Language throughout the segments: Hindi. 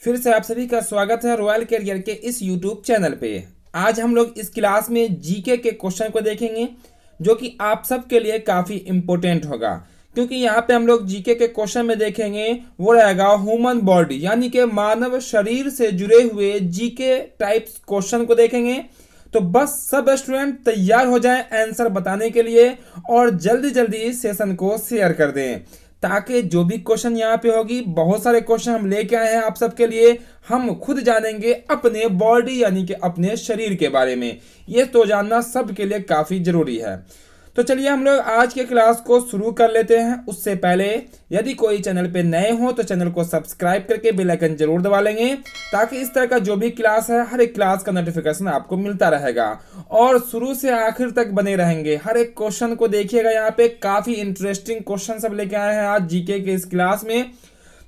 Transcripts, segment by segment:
फिर से आप सभी का स्वागत है रॉयल कैरियर के इस यूट्यूब चैनल पे। आज हम लोग इस क्लास में जीके के क्वेश्चन को देखेंगे जो कि आप सबके लिए काफ़ी इम्पोर्टेंट होगा, क्योंकि यहाँ पे हम लोग जीके के क्वेश्चन में देखेंगे वो रहेगा ह्यूमन बॉडी यानी कि मानव शरीर से जुड़े हुए जीके टाइप्स क्वेश्चन को देखेंगे। तो बस सब स्टूडेंट तैयार हो जाएं आंसर बताने के लिए और जल्दी जल्दी सेशन को शेयर कर दें, ताकि जो भी क्वेश्चन यहाँ पे होगी, बहुत सारे क्वेश्चन हम लेके आए हैं आप सबके लिए। हम खुद जानेंगे अपने बॉडी यानी कि अपने शरीर के बारे में। ये तो जानना सबके लिए काफ़ी ज़रूरी है। तो चलिए हम लोग आज के क्लास को शुरू कर लेते हैं। उससे पहले यदि कोई चैनल पे नए हो तो चैनल को सब्सक्राइब करके बेल आइकन जरूर दबा लेंगे, ताकि इस तरह का जो भी क्लास है हर एक क्लास का नोटिफिकेशन आपको मिलता रहेगा और शुरू से आखिर तक बने रहेंगे। हर एक क्वेश्चन को देखिएगा, यहाँ पे काफ़ी इंटरेस्टिंग क्वेश्चन सब लेके आए हैं आज जीके के इस क्लास में।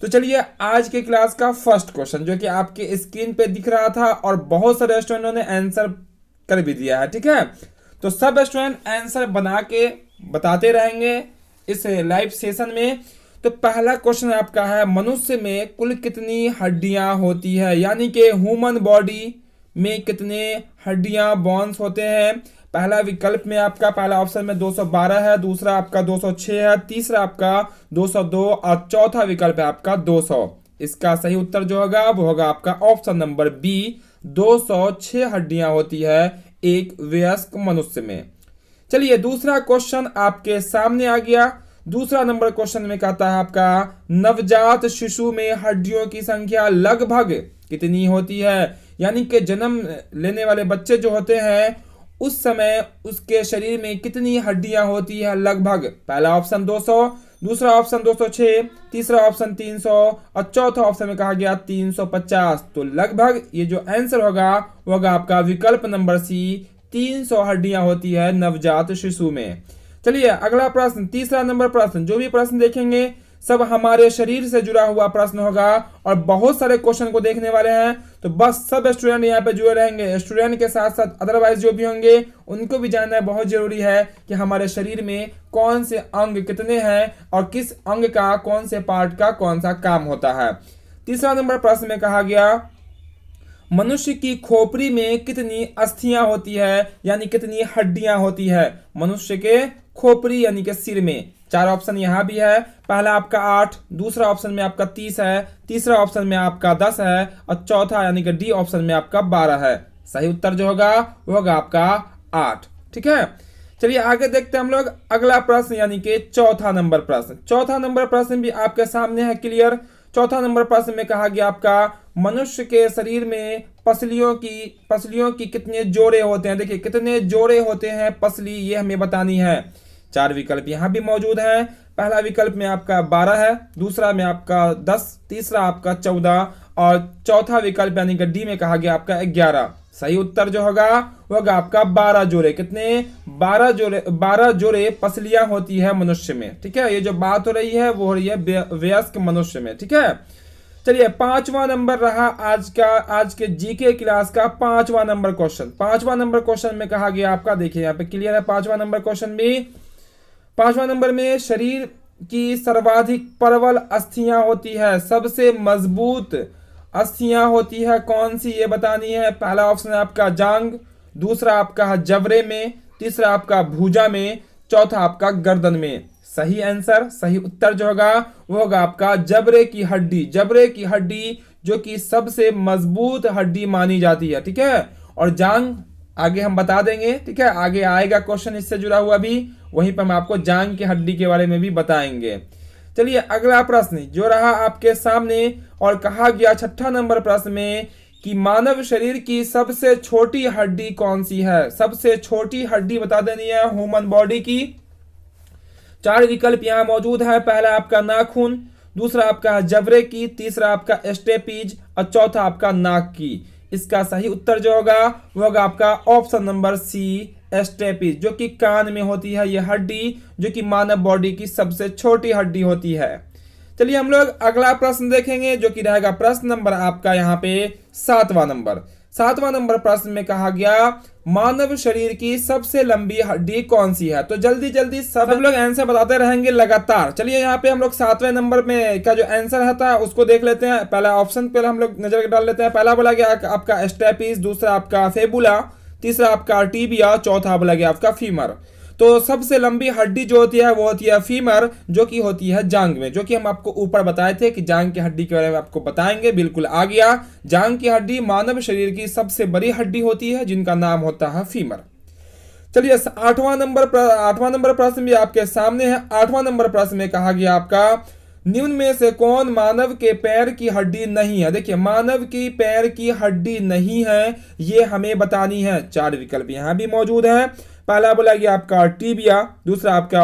तो चलिए आज के क्लास का फर्स्ट क्वेश्चन जो कि आपके स्क्रीन पे दिख रहा था और बहुत सारे स्टूडेंटों ने आंसर कर भी दिया है, ठीक है। तो सब स्टूडेंट आंसर बना के बताते रहेंगे इस लाइव सेशन में। तो पहला क्वेश्चन आपका है, मनुष्य में कुल कितनी हड्डियां होती है, यानी कि ह्यूमन बॉडी में कितने हड्डियां बोन्स होते हैं। पहला विकल्प में आपका पहला ऑप्शन में 212 है, दूसरा आपका 206 है, तीसरा आपका 202 और चौथा विकल्प है आपका 200। इसका सही उत्तर जो होगा वो होगा आपका ऑप्शन नंबर बी, 206 हड्डियां होती है एक वयस्क मनुष्य में। चलिए दूसरा क्वेश्चन आपके सामने आ गया। दूसरा नंबर क्वेश्चन में कहता है आपका, नवजात शिशु में हड्डियों की संख्या लगभग कितनी होती है, यानी कि जन्म लेने वाले बच्चे जो होते हैं उस समय उसके शरीर में कितनी हड्डियां होती है लगभग। पहला ऑप्शन 200, दूसरा ऑप्शन 206, तीसरा ऑप्शन 300 और चौथा ऑप्शन में कहा गया 350। तो लगभग ये जो आंसर होगा वो होगा आपका विकल्प नंबर सी, 300 हड्डियां होती है नवजात शिशु में। चलिए अगला प्रश्न, तीसरा नंबर प्रश्न। जो भी प्रश्न देखेंगे सब हमारे शरीर से जुड़ा हुआ प्रश्न होगा और बहुत सारे क्वेश्चन को देखने वाले हैं। तो बस सब स्टूडेंट यहाँ पे जुड़े रहेंगे, स्टूडेंट के साथ साथ अदरवाइज जो भी होंगे उनको भी जानना बहुत जरूरी है कि हमारे शरीर में कौन से अंग कितने हैं और किस अंग का कौन से पार्ट का कौन सा काम होता है। तीसरा नंबर प्रश्न में कहा गया, मनुष्य की खोपड़ी में कितनी अस्थियां होती है, यानी कितनी हड्डियां होती है मनुष्य के खोपड़ी यानी कि सिर में। चार ऑप्शन यहाँ भी है, पहला आपका 8, दूसरा ऑप्शन में आपका 30 है, तीसरा ऑप्शन में आपका 10 है और चौथा यानी कि डी ऑप्शन में आपका 12 है। सही उत्तर जो होगा वो होगा आपका 8, ठीक है। चलिए आगे देखते हैं हम लोग अगला प्रश्न यानी कि चौथा नंबर प्रश्न। चौथा नंबर प्रश्न भी आपके सामने है क्लियर। चौथा नंबर प्रश्न में कहा गया आपका, मनुष्य के शरीर में पसलियों की कितने जोड़े होते हैं। देखिए कितने जोड़े होते हैं पसली, ये हमें बतानी है। चार विकल्प यहाँ भी मौजूद हैं। पहला विकल्प में आपका 12 है, दूसरा में आपका 10, तीसरा आपका 14 और चौथा विकल्प यानी कि डी में कहा गया आपका 11। सही उत्तर जो होगा वो होगा आपका 12 जोड़े। कितने? 12 जोड़े पसलियां होती है मनुष्य में, ठीक है। ये जो बात हो रही है वो हो रही है वयस्क मनुष्य में, ठीक है। चलिए पांचवा नंबर रहा आज के जीके क्लास का पांचवा नंबर क्वेश्चन। पांचवा नंबर क्वेश्चन में कहा गया आपका, देखिए यहाँ पे क्लियर है पांचवा नंबर क्वेश्चन भी। पांचवा नंबर में शरीर की सर्वाधिक प्रबल अस्थियां होती है, सबसे मजबूत अस्थियां होती है कौन सी, ये बतानी है। पहला ऑप्शन है आपका जांग, दूसरा आपका है जबड़े में, तीसरा आपका भुजा में, चौथा आपका गर्दन में। सही आंसर, सही उत्तर जो होगा वो होगा आपका जबड़े की हड्डी। जबड़े की हड्डी जो कि सबसे मजबूत हड्डी मानी जाती है, ठीक है। और जांग आगे हम बता देंगे, ठीक है। आगे आएगा क्वेश्चन इससे जुड़ा हुआ भी, वहीं पर हम आपको जांग की हड्डी के बारे में भी बताएंगे। चलिए अगला प्रश्न जो रहा आपके सामने और कहा गया छठा नंबर प्रश्न में कि मानव शरीर की सबसे छोटी हड्डी कौन सी है। सबसे छोटी हड्डी बता देनी है ह्यूमन बॉडी की। चार विकल्प यहाँ मौजूद है, पहला आपका नाखून, दूसरा आपका जबड़े की, तीसरा आपका स्टेपीज और चौथा आपका नाक की। इसका सही उत्तर जो होगा वो होगा आपका ऑप्शन नंबर सी, स्टेपीज, जो कि कान में होती है ये हड्डी, जो कि मानव बॉडी की सबसे छोटी हड्डी होती है। चलिए हम लोग अगला प्रश्न देखेंगे जो कि रहेगा प्रश्न नंबर आपका यहाँ पे सातवां नंबर। 7वां नंबर प्रश्न में कहा गया मानव शरीर की सबसे लंबी हड्डी कौन सी है। तो जल्दी जल्दी सब लोग आंसर बताते रहेंगे लगातार। चलिए यहाँ पे हम लोग 7वें नंबर में का जो आंसर रहता है उसको देख लेते हैं। पहला ऑप्शन पहले हम लोग नजर डाल लेते हैं। पहला बोला गया आपका स्टेपिस, दूसरा आपका फेबुला, तीसरा आपका टिबिया, चौथा बोला गया आपका फीमर। तो सबसे लंबी हड्डी जो होती है वो होती है फीमर, जो कि होती है जांग में, जो कि हम आपको ऊपर बताए थे कि जांग की हड्डी के बारे में आपको बताएंगे। बिल्कुल आ गया। जांग की हड्डी मानव शरीर की सबसे बड़ी हड्डी होती है जिनका नाम होता है फीमर। चलिए 8वां नंबर प्रश्न भी आपके सामने है। 8वां नंबर प्रश्न में कहा गया आपका निम्न में से कौन मानव के पैर की हड्डी नहीं है। देखिए मानव की पैर की हड्डी नहीं है ये हमें बतानी है। 4 विकल्प यहां भी मौजूद है। पहला बोला गया आपका टिबिया, दूसरा आपका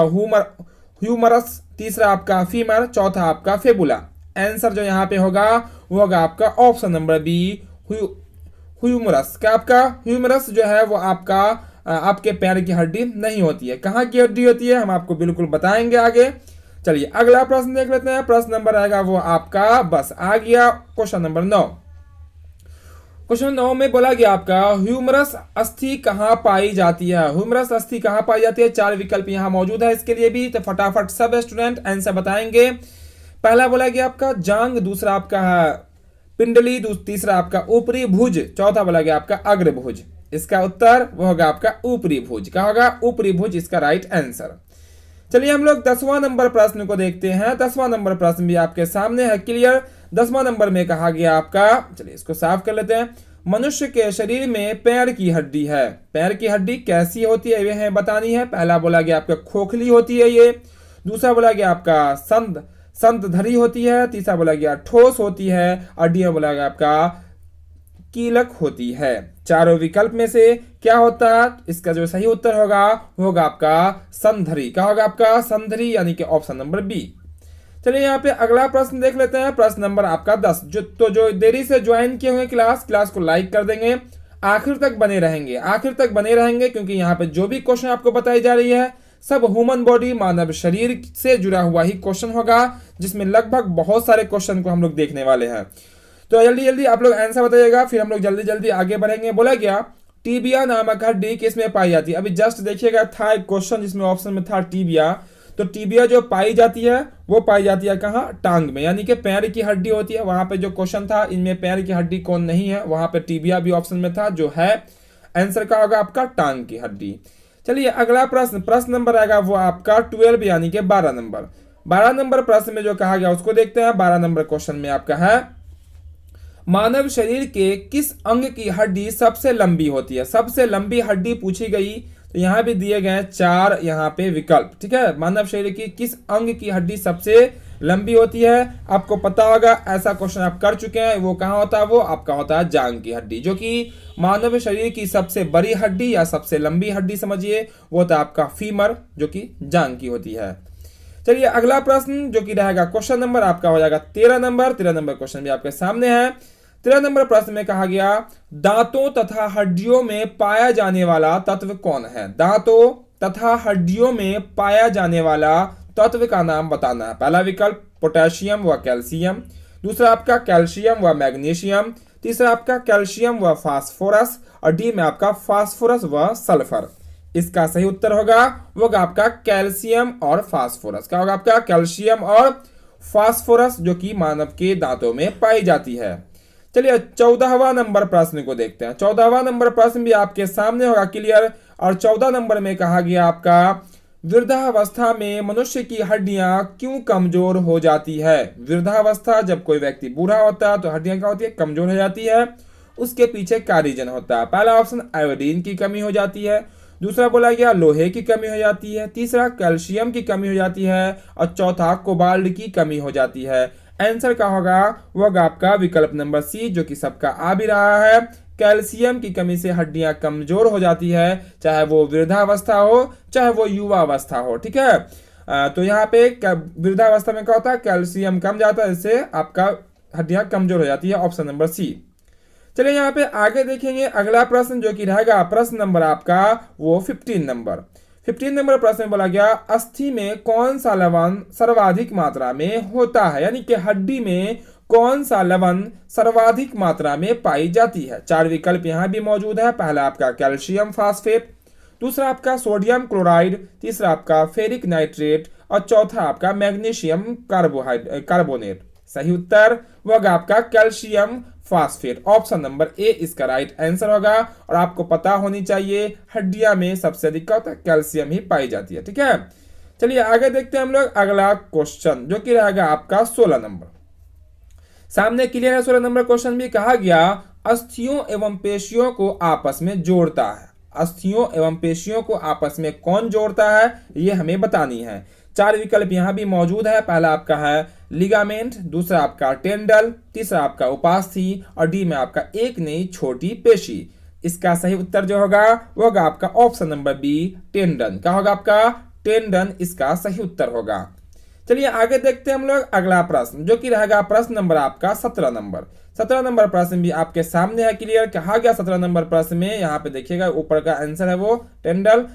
ह्यूमरस, तीसरा आपका फीमर, चौथा आपका फेबुला। आंसर जो यहाँ पे होगा वो होगा आपका ऑप्शन नंबर बी, ह्यूमरस। क्या आपका ह्यूमरस जो है वो आपका आपके पैर की हड्डी नहीं होती है। कहाँ की हड्डी होती है हम आपको बिल्कुल बताएंगे आगे। चलिए अगला प्रश्न देख लेते हैं। प्रश्न नंबर आएगा वो आपका बस आ गया क्वेश्चन नंबर 9। क्वेश्चन 9 में बोला गया आपका ह्यूमरस अस्थि कहाँ पाई जाती है। ह्यूमरस अस्थि कहाँ पाई जाती है। 4 विकल्प यहाँ मौजूद है इसके लिए भी। तो फटाफट सब स्टूडेंट आंसर बताएंगे। पहला बोला गया आपका जांग, दूसरा आपका पिंडली, तीसरा आपका ऊपरी भुज, चौथा बोला गया आपका अग्रभुज। इसका उत्तर वो होगा आपका ऊपरी भुज। क्या होगा ऊपरी भुज इसका राइट आंसर। चलिए हम लोग 10वां नंबर प्रश्न को देखते हैं। 10वां नंबर प्रश्न भी आपके सामने है क्लियर। 10वां नंबर में कहा गया आपका, चलिए इसको साफ कर लेते हैं। मनुष्य के शरीर में पैर की हड्डी है। पैर की हड्डी कैसी होती है यह बतानी है। पहला बोला गया आपका खोखली होती है ये, दूसरा बोला गया आपका संतधरी होती है, तीसरा बोला गया ठोस होती है, और डी बोला गया आपका कीलक होती है। चारों विकल्प में से क्या होता है इसका जो सही उत्तर होगा आपका संधरी। क्या होगा आपका संधरी, यानी कि ऑप्शन नंबर बी। चलिए यहाँ पे अगला प्रश्न देख लेते हैं। प्रश्न नंबर आपका 10। जो देरी से ज्वाइन किए हुए क्लास को लाइक कर देंगे, आखिर तक बने रहेंगे क्योंकि यहाँ पे जो भी क्वेश्चन आपको बताई जा रही है सब ह्यूमन बॉडी मानव शरीर से जुड़ा हुआ ही क्वेश्चन होगा, जिसमें लगभग बहुत सारे क्वेश्चन को हम लोग देखने वाले हैं। तो जल्दी जल्दी आप लोग आंसर बताइएगा, फिर हम लोग जल्दी जल्दी आगे बढ़ेंगे। बोला गया टीबिया नामक हड्डी किसमें पाई जाती है। अभी जस्ट देखिएगा था एक क्वेश्चन जिसमें ऑप्शन में था टीबिया। तो टीबिया जो पाई जाती है वो पाई जाती है कहाँ, टांग में, यानी कि पैर की हड्डी होती है। वहां पे जो क्वेश्चन था इनमें पैर की हड्डी कौन नहीं है, वहां पे टीबिया भी ऑप्शन में था, जो है आंसर का होगा आपका टांग की हड्डी। चलिए अगला प्रश्न नंबर आएगा वो आपका 12, यानी कि 12 नंबर। 12 नंबर प्रश्न में जो कहा गया उसको देखते हैं। 12 नंबर क्वेश्चन में आपका है मानव शरीर के किस अंग की हड्डी सबसे लंबी होती है। सबसे लंबी हड्डी पूछी गई, तो यहाँ भी दिए गए 4 यहाँ पे विकल्प। ठीक है, मानव शरीर की किस अंग की हड्डी सबसे लंबी होती है। आपको पता होगा ऐसा क्वेश्चन आप कर चुके हैं। वो कहाँ होता है, वो आपका होता है जांग की हड्डी, जो कि मानव शरीर की सबसे बड़ी हड्डी या सबसे लंबी हड्डी समझिए, वो होता है आपका फीमर, जो कि जांग की होती है। चलिए अगला प्रश्न जो कि रहेगा क्वेश्चन नंबर आपका हो जाएगा 13 नंबर। 13 नंबर क्वेश्चन भी आपके सामने है। 13 नंबर प्रश्न में कहा गया दांतों तथा हड्डियों में पाया जाने वाला तत्व कौन है। दांतों तथा हड्डियों में पाया जाने वाला तत्व का नाम बताना है। पहला विकल्प पोटेशियम व कैल्शियम, दूसरा आपका कैल्शियम व मैग्नीशियम, तीसरा आपका कैल्शियम व फास्फोरस, और डी में आपका फास्फोरस व सल्फर। इसका सही उत्तर होगा आपका कैल्शियम और फास्फोरस। क्या होगा आपका कैल्शियम और फास्फोरस, जो कि मानव के दांतों में पाई जाती है। चलिए 14वां नंबर प्रश्न को देखते हैं। 14वां नंबर प्रश्न भी आपके सामने होगा क्लियर। और 14 नंबर में कहा गया आपका वृद्धावस्था में मनुष्य की हड्डियां क्यों कमजोर हो जाती है। वृद्धावस्था, जब कोई व्यक्ति बूढ़ा होता है तो हड्डियां क्या होती है, कमजोर हो जाती है। उसके पीछे क्या रीजन होता है। पहला ऑप्शन आयोडीन की कमी हो जाती है, दूसरा बोला गया लोहे की कमी हो जाती है, तीसरा कैल्शियम की कमी हो जाती है, और चौथा कोबाल्ट की कमी हो जाती है। आंसर का होगा आपका विकल्प नंबर सी, जो कि सबका आ भी रहा है। कैल्शियम की कमी से हड्डियां कमजोर हो जाती है, चाहे वो वृद्धावस्था हो चाहे वो युवा अवस्था हो। ठीक है, तो यहाँ पे वृद्धावस्था में क्या होता है, कैल्शियम कम जाता है, इससे आपका हड्डियां कमजोर हो जाती है। Option number C. चलिए यहाँ पे आगे देखेंगे अगला प्रश्न जो कि रहेगा प्रश्न नंबर आपका वो 15 नंबर। 15 नंबर प्रश्न में बोला गया अस्थि में कौन सा लवण सर्वाधिक मात्रा में होता है, यानी कि हड्डी में कौन सा लवण सर्वाधिक मात्रा में पाई जाती है? चार विकल्प यहाँ भी मौजूद है। पहला आपका कैल्शियम फास्फेट, दूसरा आपका सोडियम क्लोराइड, तीसरा आपका फेरिक नाइट्रेट और चौथा आपका मैग्नीशियम कार्बोनेट। सही उत्तर होगा आपका calcium phosphate. Option number A इसका राइट आंसर होगा। और आपको पता होनी चाहिए हड्डियां में सबसे अधिक क्या होता है? कैल्शियम ही पाई जाती है। ठीक है, चलिए आगे देखते हैं हम लोग अगला क्वेश्चन, जो कि रहेगा आपका 16 नंबर। सामने क्लियर है 16 नंबर क्वेश्चन भी। कहा गया अस्थियों एवं पेशियों को आपस में जोड़ता है। अस्थियों एवं पेशियों को आपस में कौन जोड़ता है, ये हमें बतानी है। चार विकल्प यहां भी मौजूद है। पहला आपका है लिगामेंट, दूसरा आपका टेंडल, तीसरा आपका उपास्थि और डी में आपका एक नई छोटी पेशी। इसका सही उत्तर जो होगा वो होगा आपका ऑप्शन नंबर बी टेंडन। क्या होगा आपका? टेंडन इसका सही उत्तर होगा। चलिए आगे देखते हैं हम लोग अगला प्रश्न, जो कि रहेगा प्रश्न नंबर आपका 17 नंबर। 17 नंबर प्रश्न भी आपके सामने है क्लियर। कहा गया 17 नंबर प्रश्न में, यहाँ पे देखिएगा ऊपर का आंसर है वो टेंडल।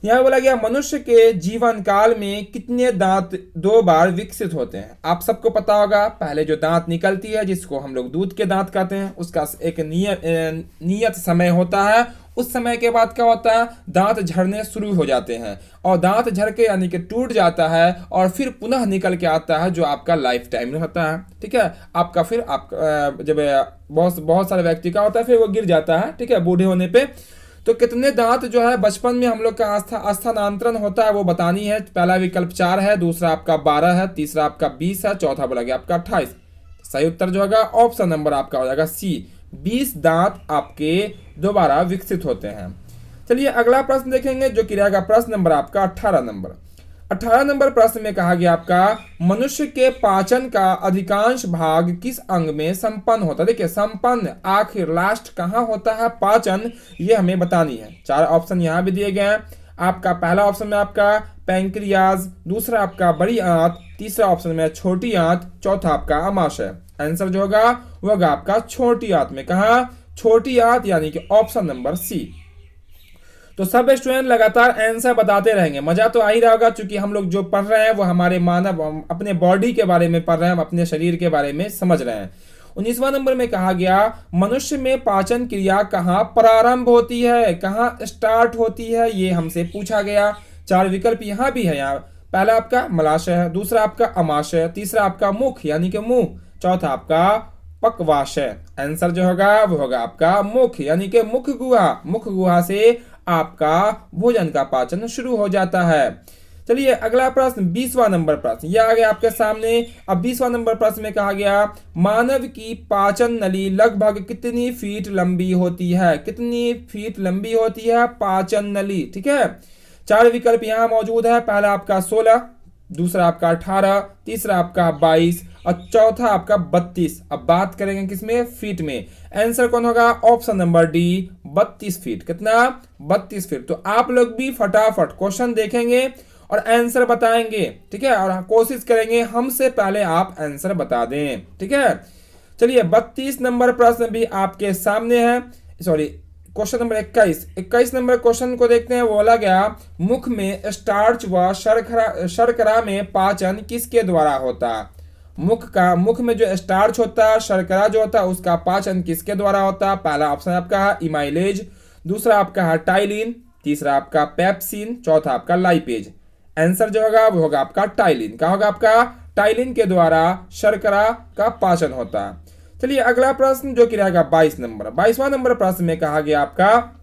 यहाँ बोला गया मनुष्य के जीवन काल में कितने दांत 2 बार विकसित होते हैं? आप सबको पता होगा, पहले जो दांत निकलती है जिसको हम लोग दूध के दांत कहते हैं, उसका एक नियत समय होता है। उस समय के बाद क्या होता है? दांत झड़ने शुरू हो जाते हैं और दांत झड़ के यानी कि टूट जाता है और फिर पुनः निकल के आता है, जो आपका लाइफ टाइम में होता है। ठीक है, आपका फिर जब बहुत सारे व्यक्ति का होता है फिर वो गिर जाता है। ठीक है, बूढ़े होने पे। तो कितने दांत जो है बचपन में हम लोग का स्थानांतरण होता है वो बतानी है। पहला विकल्प 4 है, दूसरा आपका 12 है, तीसरा आपका 20 है, चौथा बोला गया आपका 28। सही उत्तर जो होगा ऑप्शन नंबर आपका हो जाएगा सी, 20 दांत आपके दोबारा विकसित होते हैं। चलिए अगला प्रश्न देखेंगे, जो कि रहेगा प्रश्न नंबर आपका 18 नंबर। 18 नंबर प्रश्न में कहा गया आपका मनुष्य के पाचन का अधिकांश भाग किस अंग में संपन्न होता है? देखिए संपन्न आखिर लास्ट कहाँ होता है पाचन, ये हमें बतानी है। चार ऑप्शन यहाँ भी दिए गए हैं। आपका पहला ऑप्शन में आपका पैंक्रियाज, दूसरा आपका बड़ी आंत, तीसरा ऑप्शन में छोटी आंत, चौथा आपका अमाशय। आंसर जो होगा वो होगा आपका छोटी आंत में। कहा? छोटी आंत, यानी कि ऑप्शन नंबर सी। तो सब स्टूडेंट लगातार आंसर बताते रहेंगे, मजा तो आ ही रहा होगा, क्योंकि हम लोग जो पढ़ रहे हैं वो हमारे मानव अपने बॉडी के बारे में पढ़ रहे हैं, हम अपने शरीर के बारे में समझ रहे हैं। 19वां नंबर में कहा गया मनुष्य में पाचन क्रिया कहाँ प्रारंभ होती है, कहाँ स्टार्ट होती है, ये हमसे पूछा गया। चार विकल्प यहाँ भी है। यहाँ पहला आपका मलाशय है, दूसरा आपका अमाशय, तीसरा आपका मुख यानी कि मुंह, चौथा आपका पक्वाशय। आंसर जो होगा वो होगा आपका मुख यानी कि मुख गुहा। मुख गुहा से आपका भोजन का पाचन शुरू हो जाता है। चलिए अगला प्रश्न 20वां नंबर प्रश्न, यह आ गया आपके सामने। अब 20वां नंबर प्रश्न में कहा गया मानव की पाचन नली लगभग कितनी फीट लंबी होती है? कितनी फीट लंबी होती है पाचन नली? ठीक है, चार विकल्प यहाँ मौजूद है। पहला आपका 16, दूसरा आपका 18, तीसरा आपका 22 और चौथा आपका 32। अब बात करेंगे किसमें? फीट में। आंसर कौन होगा? Option number D 32 feet. कितना? 32 फीट। तो आप लोग भी फटाफट क्वेश्चन देखेंगे और आंसर बताएंगे। ठीक है, और कोशिश करेंगे हमसे पहले आप आंसर बता दें। ठीक है, चलिए 32 नंबर प्रश्न भी आपके सामने है। Sorry, question number 21 number question को देखते हैं। बोला गया मुख में स्टार्च व शर्करा में पाचन किसके द्वारा होता है? मुख में जो स्टार्च होता है, शर्करा जो होता है, उसका पाचन किसके द्वारा होता है? पहला ऑप्शन आपका है इमाइलेज, दूसरा आपका है टाइलिन, तीसरा आपका पेप्सिन, चौथा आपका लाइपेज। आंसर जो होगा वो होगा आपका टाइलिन। क्या होगा आपका? टाइलिन के द्वारा शर्करा का पाचन होता है। चलिए अगला प्रश्न जो कि रहेगा 22 नंबर। 22वां नंबर प्रश्न में कहा गया आपका,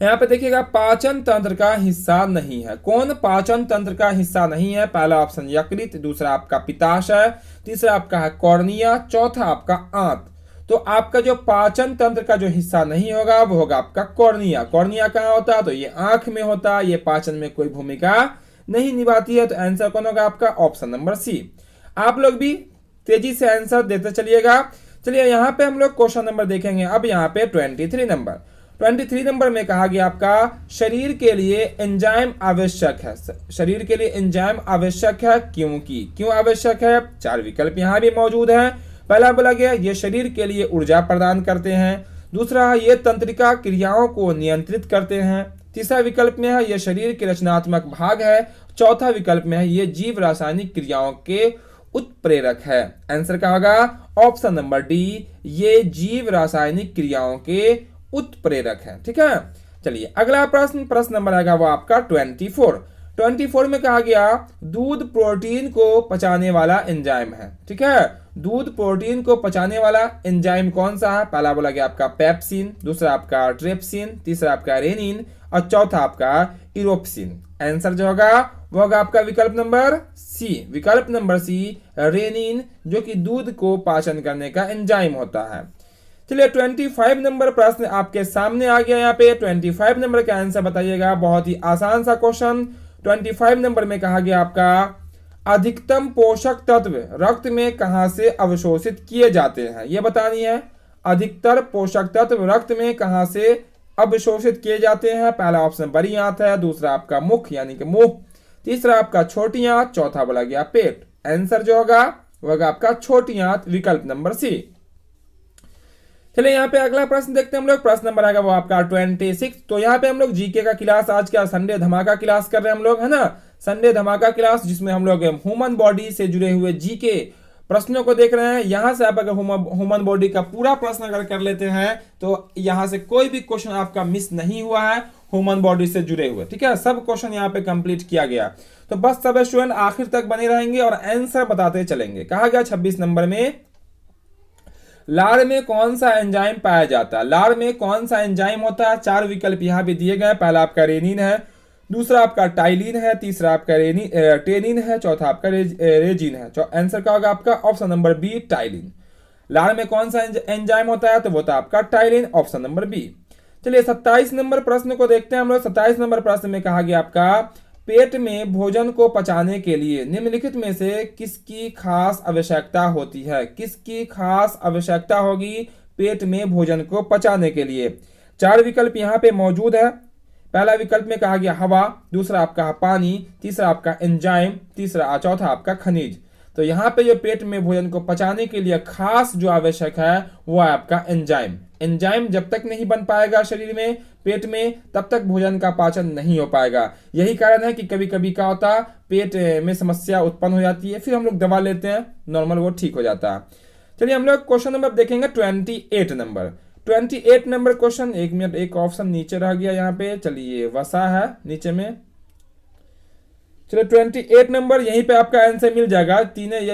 यहाँ पे देखिएगा पाचन तंत्र का हिस्सा नहीं है। कौन पाचन तंत्र का हिस्सा नहीं है? पहला ऑप्शन यकृत, दूसरा आपका पित्ताशय, तीसरा आपका है कॉर्निया, चौथा आपका आंत। तो आपका जो पाचन तंत्र का जो हिस्सा नहीं होगा वो होगा आपका कॉर्निया। कॉर्निया कहाँ होता है? तो ये आंख में होता है। ये पाचन में कोई भूमिका नहीं निभाती है। तो आंसर कौन होगा आपका? Option number C. आप लोग भी तेजी से आंसर देते चलिएगा। चलिए यहाँ पे हम लोग क्वेश्चन नंबर देखेंगे। अब यहाँ पे 23 नंबर में कहा गया आपका शरीर के लिए एंजाइम आवश्यक है। शरीर के लिए एंजाइम आवश्यक है क्यों आवश्यक है? चार विकल्प यहाँ भी मौजूद है। पहला बोला गया ये शरीर के लिए ऊर्जा प्रदान करते हैं, दूसरा ये तंत्रिका क्रियाओं को नियंत्रित करते हैं, तीसरा विकल्प में है ये शरीर के रचनात्मक भाग है, चौथा विकल्प में है ये जीव रासायनिक क्रियाओं के उत्प्रेरक है। आंसर क्या होगा? ऑप्शन नंबर डी, ये जीव रासायनिक क्रियाओं के उत्प्रेरक है। ठीक है, चलिए अगला प्रश्न नंबर आएगा वो आपका 24 में कहा गया दूध प्रोटीन को पचाने वाला एंजाइम है। ठीक है, दूध प्रोटीन को पचाने वाला एंजाइम कौन सा है? पहला बोला गया आपका पेप्सिन, दूसरा आपका ट्रिप्सिन, तीसरा आपका रेनिन और चौथा आपका इरोप्सिन। आंसर जो होगा वो होगा आपका विकल्प नंबर सी, विकल्प नंबर सी रेनिन, जो कि दूध को पाचन करने का एंजाइम होता है। चलिए 25 नंबर प्रश्न आपके सामने आ गया। यहाँ पे 25 नंबर का आंसर बताइएगा। बहुत ही आसान सा क्वेश्चन। 25 नंबर में कहा गया आपका अधिकतम पोषक तत्व रक्त में कहां से अवशोषित किए जाते हैं, यह बतानी है। अधिकतर पोषक तत्व रक्त में कहां से अवशोषित किए जाते हैं? पहला ऑप्शन बड़ी आंत है, दूसरा आपका मुख यानी कि मुंह, तीसरा आपका छोटी आंत, चौथा बोला गया पेट। आंसर जो होगा वो होगा आपका छोटी आंत, विकल्प नंबर सी। चलिए यहाँ पे अगला प्रश्न देखते हैं हम लोग। प्रश्न नंबर आएगा वो आपका 26। तो यहाँ पे हम लोग जीके का क्लास, आज का संडे धमाका क्लास कर रहे हैं हम लोग, है ना। संडे धमाका क्लास जिसमें हम लोग ह्यूमन बॉडी से जुड़े हुए जीके प्रश्नों को देख रहे हैं। यहाँ से आप अगर ह्यूमन बॉडी का पूरा प्रश्न अगर कर लेते हैं तो यहाँ से कोई भी क्वेश्चन आपका मिस नहीं हुआ है ह्यूमन बॉडी से जुड़े हुए। ठीक है, सब क्वेश्चन यहाँ पे कंप्लीट किया गया। तो बस सब स्टूडेंट आखिर तक बने रहेंगे और आंसर बताते चलेंगे। कहा गया 26 नंबर में लार में कौन सा एंजाइम पाया जाता है? लार में कौन सा एंजाइम होता है? चार विकल्प यहाँ पे दिए गए। पहला आपका रेनिन है, दूसरा आपका टाइलिन है, तीसरा आपका टेनिन है, चौथा आपका रेजिन है। आंसर क्या होगा आपका? Option number B ptyalin. लार में कौन सा एंजाइम होता है? तो वो था आपका टाइलिन, ऑप्शन नंबर बी। चलिए 27 नंबर प्रश्न को देखते हैं हम लोग। 27 नंबर प्रश्न में कहा गया आपका पेट में भोजन को पचाने के लिए निम्नलिखित में से किसकी खास आवश्यकता होती है? किसकी खास आवश्यकता होगी पेट में भोजन को पचाने के लिए? चार विकल्प यहाँ पे मौजूद है। पहला विकल्प में कहा गया हवा, दूसरा आपका पानी, तीसरा आपका एंजाइम, चौथा आपका खनिज। तो यहाँ पे जो पेट में भोजन को पचाने के लिए खास जो आवश्यक है वो है आपका एंजाइम। एंजाइम जब तक नहीं बन पाएगा शरीर में, पेट में, तब तक भोजन का पाचन नहीं हो पाएगा। यही कारण है कि कभी कभी क्या होता है, पेट में समस्या उत्पन्न हो जाती है, फिर हम लोग दवा लेते हैं, नॉर्मल वो ठीक हो जाता है। चलिए हम लोग क्वेश्चन नंबर देखेंगे 28 नंबर। 28 नंबर क्वेश्चन, एक मिनट, एक ऑप्शन नीचे रह गया यहाँ पे। चलिए वसा है नीचे में। चलो 28 नंबर, यहीं पे आपका आंसर मिल जाएगा।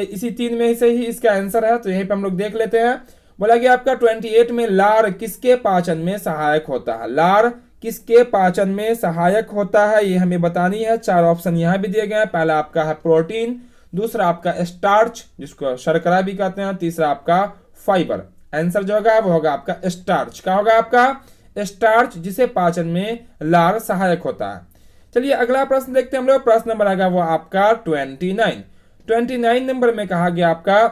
इसी तीन में से ही इसका आंसर है, तो यहीं पे हम लोग देख लेते हैं। बोला गया आपका 28 में लार किसके पाचन में सहायक होता है? लार किसके पाचन में सहायक होता है ये हमें बतानी है। चार ऑप्शन यहाँ भी दिए गए हैं। पहला आपका है प्रोटीन, दूसरा आपका स्टार्च जिसको शर्करा भी कहते हैं, तीसरा आपका फाइबर। आंसर जो होगा वो होगा आपका स्टार्च। क्या होगा आपका? स्टार्च, जिसे पाचन में लार सहायक होता है। चलिए अगला प्रश्न देखते हैं हम लोग। प्रश्न नंबर आएगा वो आपका 29 नंबर में कहा गया आपका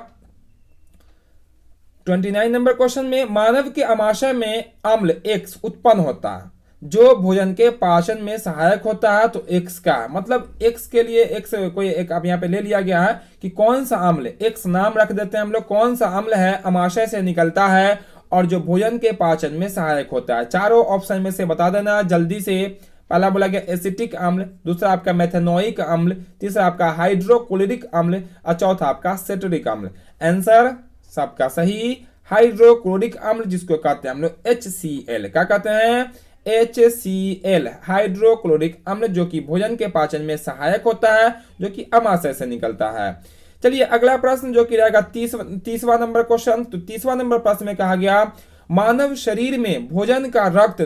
29 नंबर क्वेश्चन में मानव के अमाशय में अम्ल X उत्पन्न होता है जो भोजन के पाचन में सहायक होता है। तो X का मतलब X के लिए X कोई एक आप यहाँ पे ले लिया गया है कि कौन सा अम्ल, X नाम रख देते हैं हम लोग, कौन सा अम्ल है अमाशय से निकलता है और जो भोजन के पाचन में सहायक होता है। चारों ऑप्शन में से बता देना जल्दी से। पहला बोला गया एसिटिक अम्ल, दूसरा आपका मेथेनोइक अम्ल, तीसरा आपका हाइड्रोक्लोरिक अम्ल और चौथा आपका सेट्रिक अम्ल। आंसर सबका सही हाइड्रोक्लोरिक अम्ल, जिसको कहते हैं हम लोग HCl। क्या कहते हैं? HCl, हाइड्रोक्लोरिक अम्ल, जो कि भोजन के पाचन में सहायक होता है, जो कि अमाशय से निकलता है। चलिए अगला प्रश्न जो कि रहेगा 30वां नंबर क्वेश्चन। तो 30वां नंबर प्रश्न में कहा गया मानव शरीर में भोजन का रक्त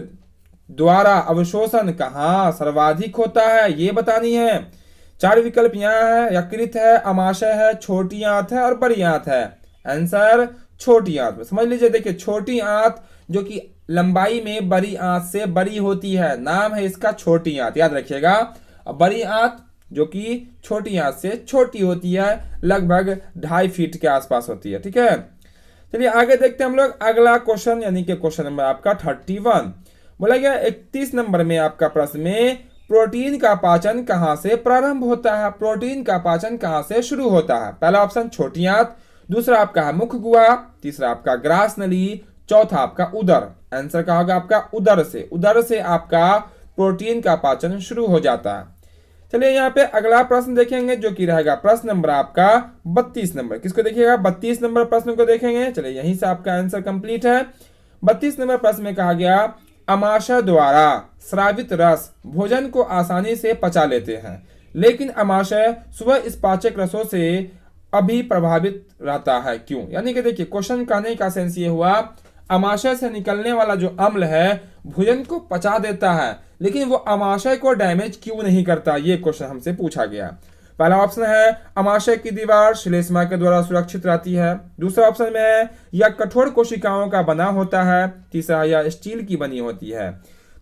द्वारा अवशोषण कहाँ सर्वाधिक होता है, ये बतानी है। चार विकल्प यहाँ है, यकृत है, अमाशय है, छोटी आंत है और बड़ी आंत है। आंसर छोटी आंत। समझ लीजिए, देखिए छोटी आंत जो कि लंबाई में बड़ी आंत से बड़ी होती है, नाम है इसका छोटी आंत, याद रखिएगा। और बड़ी आंत जो कि छोटी आंत से छोटी होती है, लगभग 2.5 फीट के आसपास होती है। ठीक है, चलिए आगे देखते हैं हम लोग अगला क्वेश्चन, यानी कि क्वेश्चन नंबर आपका 31। बोला गया 31 नंबर में आपका प्रश्न में प्रोटीन का पाचन कहां से प्रारंभ होता है? प्रोटीन का पाचन कहां से शुरू होता है? पहला ऑप्शन छोटी आंत, दूसरा आपका है मुख गुहा, तीसरा आपका ग्रास नली, चौथा आपका उदर। आंसर क्या होगा आपका? उदर से। उदर से आपका प्रोटीन का पाचन शुरू हो जाता है। चलिए यहाँ पे अगला प्रश्न देखेंगे जो कि रहेगा प्रश्न नंबर आपका 32 नंबर। किसको देखिएगा, 32 नंबर प्रश्न को देखेंगे। चलिए यहीं से आपका आंसर कंप्लीट है। 32 नंबर प्रश्न में कहा गया अमाशय द्वारा स्रावित रस भोजन को आसानी से पचा लेते हैं, लेकिन अमाशय सुबह इस पाचक रसों से अभी प्रभावित रहता है, क्यों? यानी कि देखिए क्वेश्चन कहने का सेंस ये हुआ, अमाशय से निकलने वाला जो अम्ल है भोजन को पचा देता है, लेकिन वो अमाशय को डैमेज क्यों नहीं करता, ये क्वेश्चन हमसे पूछा गया। पहला ऑप्शन है अमाशय की दीवार श्लेष्मा के द्वारा सुरक्षित रहती है। दूसरा ऑप्शन में है यह कठोर कोशिकाओं का बना होता है। तीसरा यह स्टील की बनी होती है।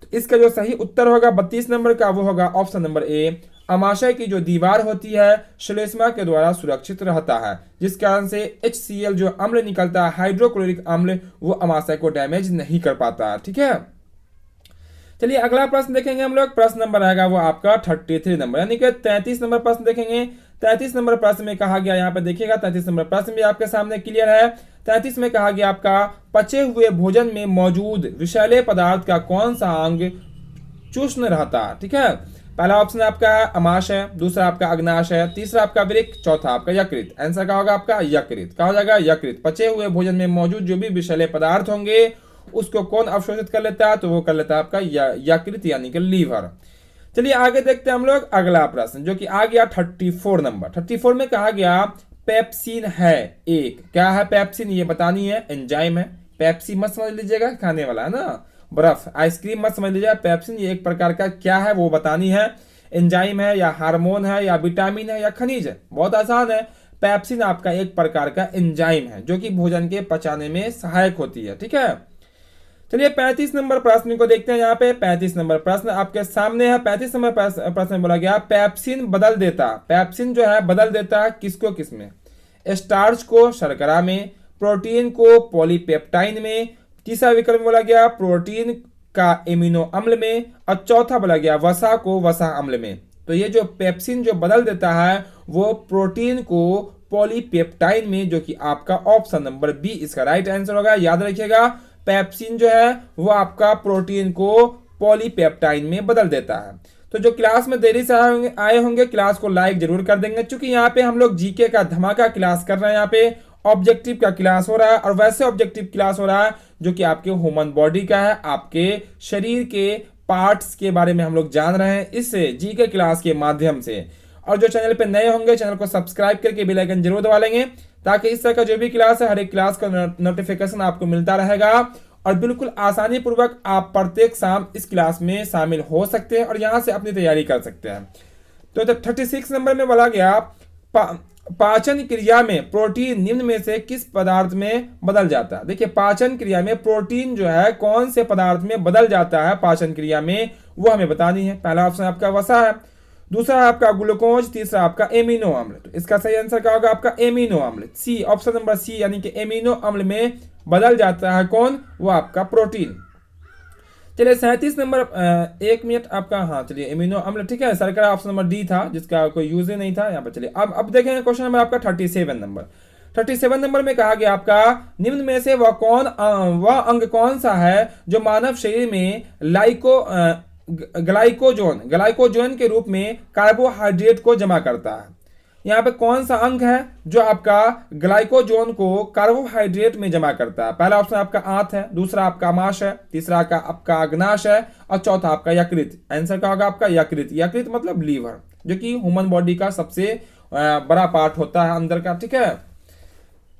तो इसका जो सही उत्तर होगा 32 नंबर का वो होगा ऑप्शन नंबर ए, अमाशय की जो दीवार होती है श्लेष्मा के द्वारा सुरक्षित रहता है, जिस कारण से HCl जो अम्ल निकलता है हाइड्रोक्लोरिक अम्ल, वो अमाशय को डैमेज नहीं कर पाता। ठीक है, चलिए अगला प्रश्न देखेंगे हम लोग। प्रश्न नंबर रहेगा वो आपका 33 नंबर, यानी कि 33 नंबर प्रश्न देखेंगे। 33 नंबर प्रश्न में कहा गया, यहाँ पे देखिएगा 33 नंबर प्रश्न भी आपके सामने क्लियर है। 33 में कहा गया आपका पचे हुए भोजन में मौजूद विषैले पदार्थ का कौन सा अंग चूष्ण रहता। ठीक है, पहला ऑप्शन आपका अमाशय, दूसरा आपका अग्नाशय, तीसरा आपका वृक्क, चौथा आपका यकृत। आंसर क्या होगा आपका यकृत। क्या हो जाएगा यकृत। पचे हुए भोजन में मौजूद जो भी विषैले पदार्थ होंगे उसको कौन अवशोषित कर लेता है, तो वो कर लेता है आपका यकृत यानी कि लीवर। चलिए आगे देखते हैं हम लोग अगला प्रश्न जो कि आ गया 34 नंबर। 34 में कहा गया पेप्सिन है एक, क्या है पेप्सिन ये बतानी है, एंजाइम है। पेप्सी मत समझ लीजिएगा खाने वाला है ना, बर्फ आइसक्रीम मत समझ लीजिएगा। पेप्सिन ये एक प्रकार का क्या है वो बतानी है, एंजाइम है या हार्मोन है या विटामिन है या खनिज है। बहुत आसान है, पेप्सिन आपका एक प्रकार का एंजाइम है जो कि भोजन के पचाने में सहायक होती है। ठीक है, चलिए 35 नंबर प्रश्न को देखते हैं। यहाँ पे 35 नंबर प्रश्न आपके सामने है। 35 नंबर प्रश्न में बोला गया पेप्सिन बदल देता, पेप्सिन जो है बदल देता है किसको किसमें, स्टार्च को शर्करा में, प्रोटीन को पॉलीपेप्टाइन में, तीसरा विकल्प बोला गया प्रोटीन का एमिनो अम्ल में, और चौथा बोला गया वसा को वसा अम्ल में। तो ये जो पेप्सिन जो बदल देता है वो प्रोटीन को पॉलीपेप्टाइन में, जो कि आपका ऑप्शन नंबर बी इसका राइट आंसर होगा। याद रखिएगा पेप्सिन जो है वो आपका प्रोटीन को पॉलीपेप्टाइन में बदल देता है। तो जो क्लास में देरी से आए होंगे क्लास को लाइक जरूर कर देंगे, क्योंकि यहाँ पे हम लोग जीके का धमाका क्लास कर रहे हैं। यहाँ पे ऑब्जेक्टिव का क्लास हो रहा है और वैसे ऑब्जेक्टिव क्लास हो रहा है जो कि आपके ह्यूमन बॉडी का है, आपके शरीर के पार्ट्स के बारे में हम लोग जान रहे हैं इस जीके क्लास के माध्यम से। और जो चैनल पे नए होंगे चैनल को सब्सक्राइब करके बेल आइकन जरूर दबा लेंगे, ताकि इस तरह का जो भी क्लास है हर एक क्लास का नोटिफिकेशन आपको मिलता रहेगा और बिल्कुल आसानी पूर्वक आप प्रत्येक शाम इस क्लास में शामिल हो सकते हैं और यहाँ से अपनी तैयारी कर सकते हैं। तो 36 नंबर में बोला गया पाचन क्रिया में प्रोटीन निम्न में से किस पदार्थ में बदल जाता है। देखिए पाचन क्रिया में प्रोटीन जो है कौन से पदार्थ में बदल जाता है पाचन क्रिया में, वो हमें बतानी है। पहला ऑप्शन आपका वसा है, दूसरा आपका ग्लूकोज, तीसरा आपका एमिनो अम्ल। तो इसका सही आंसर क्या होगा आपका एमिनो अम्ल, सी ऑप्शन नंबर सी, यानी कि एमिनो अम्ल में बदल जाता है कौन, वो आपका प्रोटीन। चलिए 37 नंबर, एक मिनट आपका, हाँ चलिए एमिनो अम्ल ठीक है, शर्करा ऑप्शन नंबर डी था जिसका कोई यूज ही नहीं था यहाँ पर। चलिए अब देखेंगे क्वेश्चन नंबर आपका 37 नंबर। 37 नंबर में कहा गया आपका निम्न में से वह अंग कौन सा है जो मानव शरीर में ग्लाइकोजन के रूप में कार्बोहाइड्रेट को जमा करता है। यहाँ पे कौन सा अंग है जो आपका ग्लाइकोजन को कार्बोहाइड्रेट में जमा करता है। पहला ऑप्शन आपका आंत है, दूसरा आपका अमाशय, तीसरा आपका अग्नाशय है और चौथा आपका यकृत। आंसर क्या होगा आपका यकृत। यकृत मतलब लीवर, जो कि ह्यूमन बॉडी का सबसे बड़ा पार्ट होता है अंदर का। ठीक है,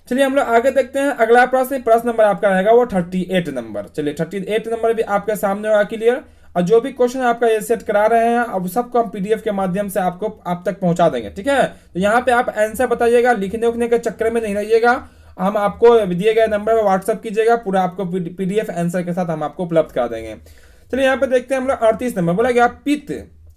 चलिए हम लोग आगे देखते हैं अगला प्रश्न नंबर आपका रहेगा वो 38 नंबर। चलिए 38 नंबर भी आपके सामने होगा क्लियर, और जो भी क्वेश्चन आपका ये सेट करा रहे हैं अब सबको हम पीडीएफ के माध्यम से आप तक पहुंचा देंगे। ठीक है, तो यहाँ पे आप आंसर बताइएगा, लिखने उखने के चक्कर में नहीं रहिएगा। हम आपको दिए गए नंबर पर व्हाट्सअप कीजिएगा, पूरा आपको पीडीएफ आंसर के साथ हम आपको उपलब्ध करा देंगे। चलिए यहाँ पे देखते हैं हम लोग 38 नंबर। बोला गया पित्त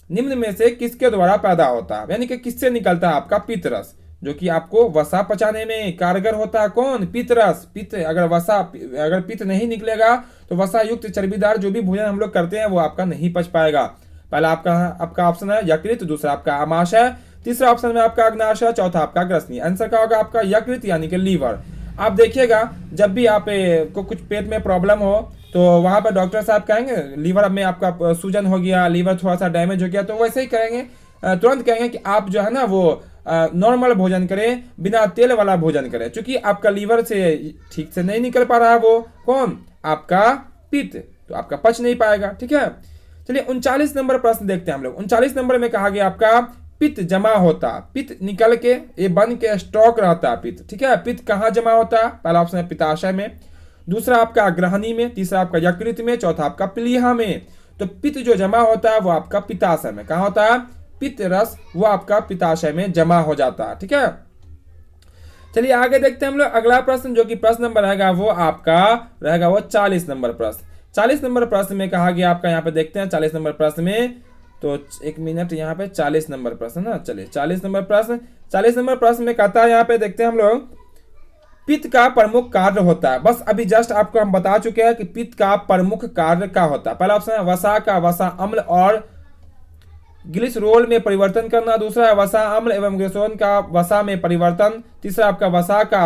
निम्न में से किसके द्वारा पैदा होता है, यानी कि किससे निकलता है आपका पित्त रस, जो कि आपको वसा पचाने में कारगर होता है कौन, पित्त रस। पित्त अगर पित्त नहीं निकलेगा तो वसा युक्त चर्बीदार जो भी भोजन हम लोग करते हैं वो आपका नहीं पच पाएगा। पहला आपका ऑप्शन है यकृत, दूसरा आपका अमाशय, तीसरा ऑप्शन में आपका अग्नाशय, चौथा आपका ग्रसनी। आंसर क्या होगा आपका यकृत यानी कि लीवर। आप देखिएगा जब भी आप को कुछ पेट में प्रॉब्लम हो तो वहां पर डॉक्टर साहब कहेंगे लीवर में आपका सूजन हो गया, लीवर थोड़ा सा डैमेज हो गया, तो वैसे ही कहेंगे तुरंत कहेंगे कि आप जो है ना वो नॉर्मल भोजन करें, बिना तेल वाला भोजन करें, क्योंकि आपका लीवर से ठीक से नहीं निकल पा रहा है वो कौन, आपका पित्त, तो आपका पच नहीं पाएगा। ठीक है, चलिए 39 नंबर प्रश्न देखते हैं हम लोग। 39 नंबर में कहा गया आपका पित्त जमा होता, पित्त निकल के ये बन के स्टॉक रहता है पित्त। ठीक है, पित्त कहाँ जमा होता है? पहला ऑप्शन है पित्ताशय में, दूसरा आपका ग्रहणी में, तीसरा आपका यकृत में, चौथा आपका प्लीहा में। तो पित्त जो जमा होता है वो आपका पित्ताशय में। कहाँ होता है? पित्त रस वो आपका पित्ताशय में जमा हो जाता है। ठीक है, चलिए आगे देखते हैं हम लोग अगला प्रश्न, जो कि प्रश्न नंबर रहेगा वो आपका रहेगा वो 40 नंबर प्रश्न। 40 नंबर प्रश्न में कहा गया आपका, यहाँ पे देखते हैं 40 नंबर प्रश्न में, तो एक मिनट, यहाँ पे 40 नंबर प्रश्न ना, चलिए 40 नंबर प्रश्न, 40 नंबर प्रश्न में कहता है, यहाँ पे देखते हैं हम लोग, पित्त का प्रमुख कार्य होता है। बस अभी जस्ट आपको हम बता चुके हैं कि पित्त का प्रमुख कार्य क्या होता है। पहला ऑप्शन है वसा का वसा अम्ल और ग्लिसरोल में परिवर्तन करना, दूसरा है वसा अम्ल एवं ग्लिसरोल का वसा में परिवर्तन, तीसरा आपका वसा का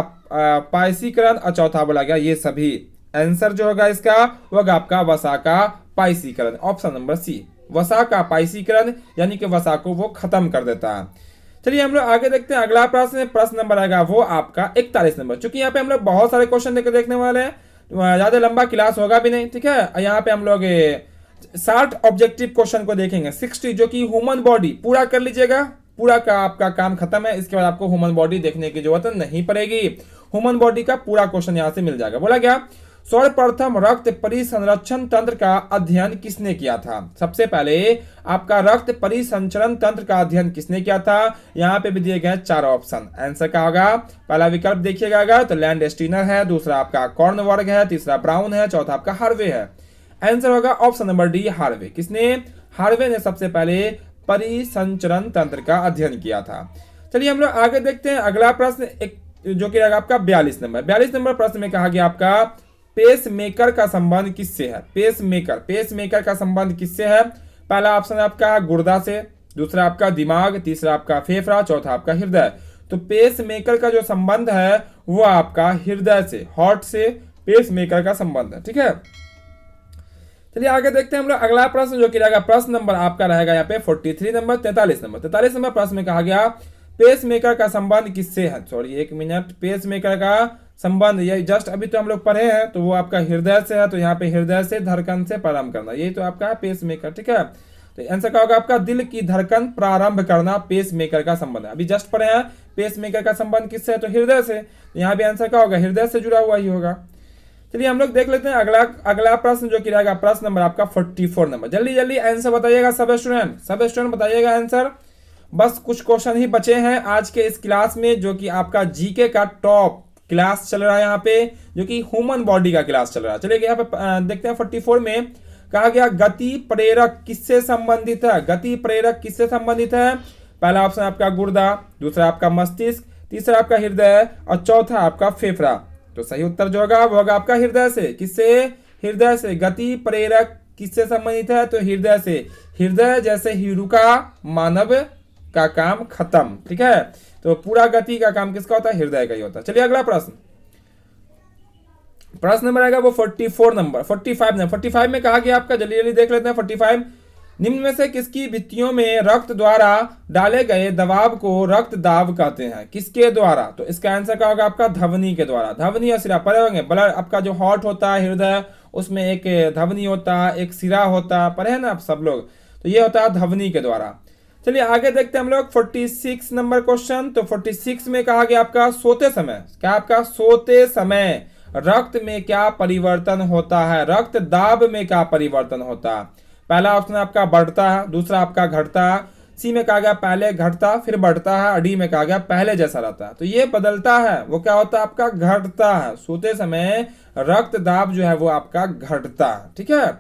पायसीकरण, और चौथा बोला गया ये सभी। आंसर जो होगा इसका वो होगा आपका वसा का पायसीकरण, ऑप्शन नंबर सी, वसा का पायसीकरण, यानी कि वसा को वो खत्म कर देता है। चलिए हम लोग आगे देखते हैं अगला प्रश्न। प्रश्न नंबर आएगा वो आपका 41 नंबर। चूंकि यहाँ पे हम लोग बहुत सारे क्वेश्चन देखने वाले हैं, ज्यादा लंबा क्लास होगा भी नहीं। ठीक है, यहाँ पे हम लोग 60 ऑब्जेक्टिव क्वेश्चन को देखेंगे, 60 जो कि ह्यूमन बॉडी पूरा कर लीजिएगा, पूरा का आपका काम खत्म है। इसके बाद आपको ह्यूमन बॉडी देखने की जरूरत नहीं पड़ेगी, ह्यूमन बॉडी का पूरा क्वेश्चन यहाँ से मिल जाएगा। बोला गया सर्वप्रथम रक्त परिसंरक्षण तंत्र का अध्ययन किसने किया था? सबसे पहले आपका रक्त परिसंचरण तंत्र का अध्ययन किसने किया था? यहाँ पे भी दिए गए 4 ऑप्शन। आंसर क्या होगा? पहला विकल्प देखिएगा तो लैंड स्टीनर है, दूसरा आपका कॉर्नवर्ग है, तीसरा ब्राउन है, चौथा आपका हार्वे है। आंसर होगा ऑप्शन नंबर डी, हार्वे। किसने? हार्वे ने सबसे पहले परिसंचरण तंत्र का अध्ययन किया था। चलिए हम लोग आगे देखते हैं अगला प्रश्न, एक जो कि रहेगा आपका 42 नंबर। 42 नंबर प्रश्न में कहा गया आपका पेस मेकर का संबंध किससे है? पेस मेकर का संबंध किससे है? पहला ऑप्शन आपका गुर्दा से, दूसरा आपका दिमाग, तीसरा आपका फेफड़ा, चौथा आपका हृदय। तो पेस मेकर का जो संबंध है वो आपका हृदय से, हार्ट से पेस मेकर का संबंध है। ठीक है, चलिए आगे देखते हैं हम लोग अगला प्रश्न, जो कि रहेगा प्रश्न नंबर आपका रहेगा यहाँ पे 43 नंबर। 43 नंबर प्रश्न में कहा गया पेस मेकर का संबंध किससे है? सॉरी एक मिनट, पेस मेकर का संबंध ये जस्ट अभी तो हम लोग पढ़े हैं, तो वो आपका हृदय से है। तो यहाँ पे हृदय से धड़कन से प्रारंभ करना, यही तो आपका पेस मेकर। ठीक है, तो आंसर क्या होगा आपका दिल की धड़कन प्रारंभ करना पेस मेकर का संबंध है। अभी जस्ट पढ़े हैं पेस मेकर का संबंध किससे है? तो हृदय से। यहाँ पे आंसर क्या होगा? हृदय से जुड़ा हुआ ही होगा। चलिए हम लोग देख लेते हैं अगला प्रश्न, जो कि रहेगा प्रश्न नंबर आपका 44 नंबर। जल्दी जल्दी आंसर बताइएगा सब स्टूडेंट बताइएगा आंसर। बस कुछ क्वेश्चन ही बचे हैं आज के इस क्लास में, जो कि आपका जीके का टॉप क्लास चल रहा है यहाँ पे, जो कि ह्यूमन बॉडी का क्लास चल रहा है। चलिए यहाँ पे देखते हैं 44 में कहा गया गति प्रेरक किससे संबंधित है? गति प्रेरक किससे संबंधित है? पहला ऑप्शन आपका गुर्दा, दूसरा आपका मस्तिष्क, तीसरा आपका हृदय और चौथा आपका फेफड़ा। तो सही उत्तर जो होगा वो होगा आपका हृदय से। किससे? हृदय से। गति प्रेरक किससे संबंधित है? तो हृदय से। हृदय जैसे ही रुका मानव का काम खत्म। ठीक है, तो पूरा गति का काम किसका होता है? हृदय का ही होता है। चलिए अगला प्रश्न नंबर आएगा वो 45 नंबर। 45 में कहा गया आपका, जल्दी जल्दी देख लेते हैं 45। निम्न में से किसकी भित्तियों में रक्त द्वारा डाले गए दबाव को रक्त दाब कहते हैं? किसके द्वारा? तो इसका आंसर क्या होगा आपका ध्वनि के द्वारा। ध्वनि या सिरा पढ़े होंगे, ब्लड आपका जो हार्ट होता है हृदय, उसमें एक ध्वनि होता है, एक सिरा होता है, पढ़े हैं ना आप सब लोग? तो ये होता है ध्वनि के द्वारा। चलिए आगे देखते हैं हम लोग 46 नंबर क्वेश्चन। तो 46 में कहा गया आपका सोते समय, क्या आपका सोते समय रक्त में क्या परिवर्तन होता है? रक्त दाब में क्या परिवर्तन होता है? पहला ऑप्शन आपका बढ़ता है, दूसरा आपका घटता है, सी में कहा गया पहले घटता फिर बढ़ता है, डी में कहा गया पहले जैसा रहता है। तो ये बदलता है, वो क्या होता है आपका घटता है। सोते समय रक्त दाब जो है वो आपका घटता है। ठीक है,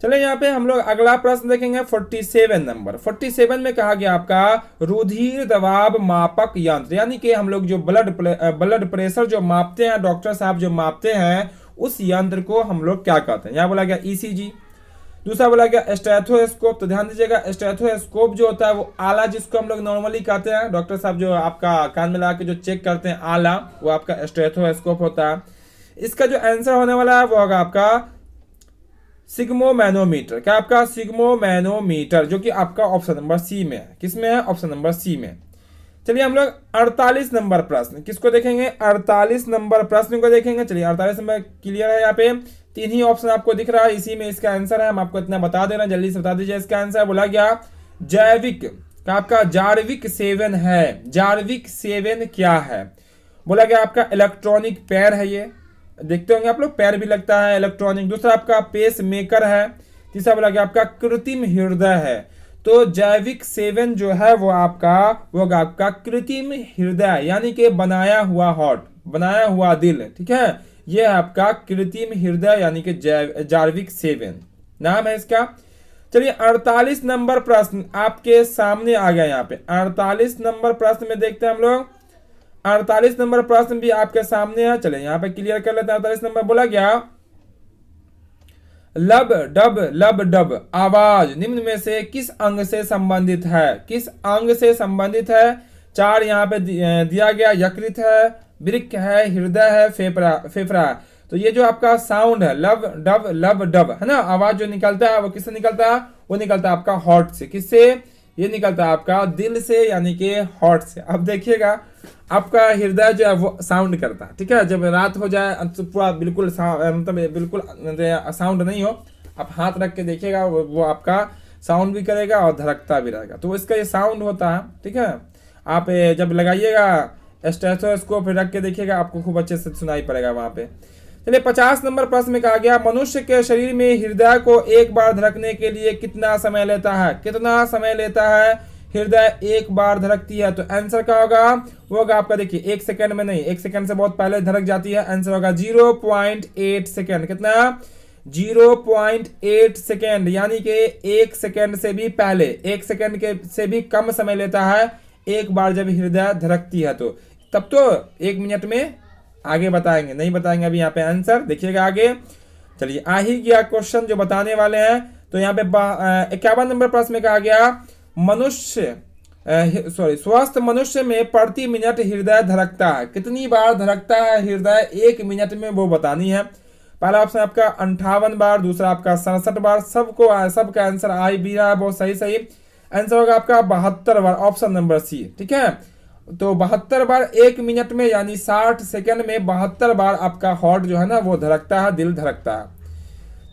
चलिए यहाँ पे हम लोग अगला प्रश्न देखेंगे 47 नंबर। 47 में कहा गया आपका रुधिर दबाव मापक यंत्र, यानी कि हम लोग जो ब्लड प्रेशर जो मापते हैं, डॉक्टर साहब जो मापते हैं, उस यंत्र को हम लोग क्या कहते हैं? यहाँ बोला गया ईसीजी, दूसरा बोला गया स्टेथोस्कोप। तो ध्यान दीजिएगा, स्टेथोस्कोप जो होता है वो आला, जिसको हम लोग नॉर्मली कहते हैं, डॉक्टर साहब जो आपका कान में लगा के जो चेक करते हैं आला, वो आपका स्टेथोस्कोप होता है। इसका जो आंसर होने वाला है वो होगा आपका सिग्मोमैनोमीटर। क्या आपका सिग्मोमैनोमीटर, जो कि आपका ऑप्शन नंबर सी में है। किस में है? ऑप्शन नंबर सी में। चलिए हम लोग 48 नंबर प्रश्न किसको देखेंगे? 48 नंबर प्रश्न को देखेंगे। चलिए 48 नंबर क्लियर है। यहाँ पे तीन ही ऑप्शन आपको दिख रहा है, इसी में इसका आंसर है। हम आपको इतना बता दे रहे हैं, जल्दी से बता दीजिए इसका आंसर। बोला गया जैविक, का आपका जार्विक 7 है। जार्विक 7 क्या है? बोला गया आपका इलेक्ट्रॉनिक पैर है। ये देखते होंगे आप लोग, पैर भी लगता है इलेक्ट्रॉनिक। दूसरा आपका पेस मेकर है। तीसरा बोला गया आपका कृत्रिम हृदय है। तो जैविक 7 जो है वो आपका कृत्रिम हृदय, यानी कि बनाया हुआ हार्ट, बनाया हुआ दिल, ठीक है, ये है आपका कृत्रिम हृदय, यानी कि जार्विक 7 नाम है इसका। चलिए 48 नंबर प्रश्न आपके सामने आ गया। यहाँ पे 48 नंबर प्रश्न में देखते हैं हम लोग। 48 नंबर प्रश्न भी आपके सामने है। चले यहाँ पे क्लियर कर लेते हैं। 48 नंबर बोला गया लब डब आवाज निम्न में से किस अंग से संबंधित है? किस अंग से संबंधित है? चार यहाँ पे दिया गया। यकृत है, वृक्क है, हृदय है, फेफड़ा है। तो ये जो आपका साउंड है लब डब है ना, आवाज जो निकलता है वो किससे निकलता है? वो निकलता है आपका हार्ट से। किससे? ये निकलता है आपका दिल से, यानी कि हार्ट से। अब देखिएगा आपका हृदय जो है वो साउंड करता है, ठीक है। जब रात हो जाए तो पूरा बिल्कुल मतलब बिल्कुल साउंड नहीं हो, आप हाथ रख के देखिएगा, वो आपका साउंड भी करेगा और धड़कता भी रहेगा। तो इसका ये साउंड होता है, ठीक है। आप जब लगाइएगा स्टेथोस्कोप रख के देखिएगा, आपको खूब अच्छे से सुनाई पड़ेगा वहां पे। चलिए 50 नंबर प्रश्न में कहा गया मनुष्य के शरीर में हृदय को एक बार धड़कने के लिए कितना समय लेता है? कितना समय लेता है हृदय एक बार धड़कती है? तो आंसर क्या होगा? वो होगा आपका, देखिए 1 सेकंड में नहीं, 1 सेकंड से बहुत पहले धड़क जाती है। आंसर होगा 0.8 सेकंड। कितना? 0.8 सेकंड, यानी कि 1 सेकंड से भी पहले, 1 सेकंड के से भी कम समय लेता है एक बार जब हृदय धड़कती है। तो तब तो 1 मिनट में आगे बताएंगे, नहीं बताएंगे अभी यहाँ पे आंसर, देखिएगा आगे। चलिए आ ही गया क्वेश्चन जो बताने वाले हैं। तो यहाँ पे 51 नंबर प्रश्न में कहा गया स्वस्थ मनुष्य में प्रति मिनट हृदय धड़कता है। कितनी बार धड़कता है हृदय 1 मिनट में, वो बतानी है। पहला ऑप्शन आपका 58 बार, दूसरा आपका 67 बार। सबका आंसर आ भी रहा है बहुत सही। आंसर होगा आपका 72 बार, ऑप्शन नंबर सी, ठीक है। तो 72 बार 1 मिनट में, यानी 60 सेकंड में 72 बार आपका हार्ट जो है ना वो धड़कता है, दिल धड़कता है।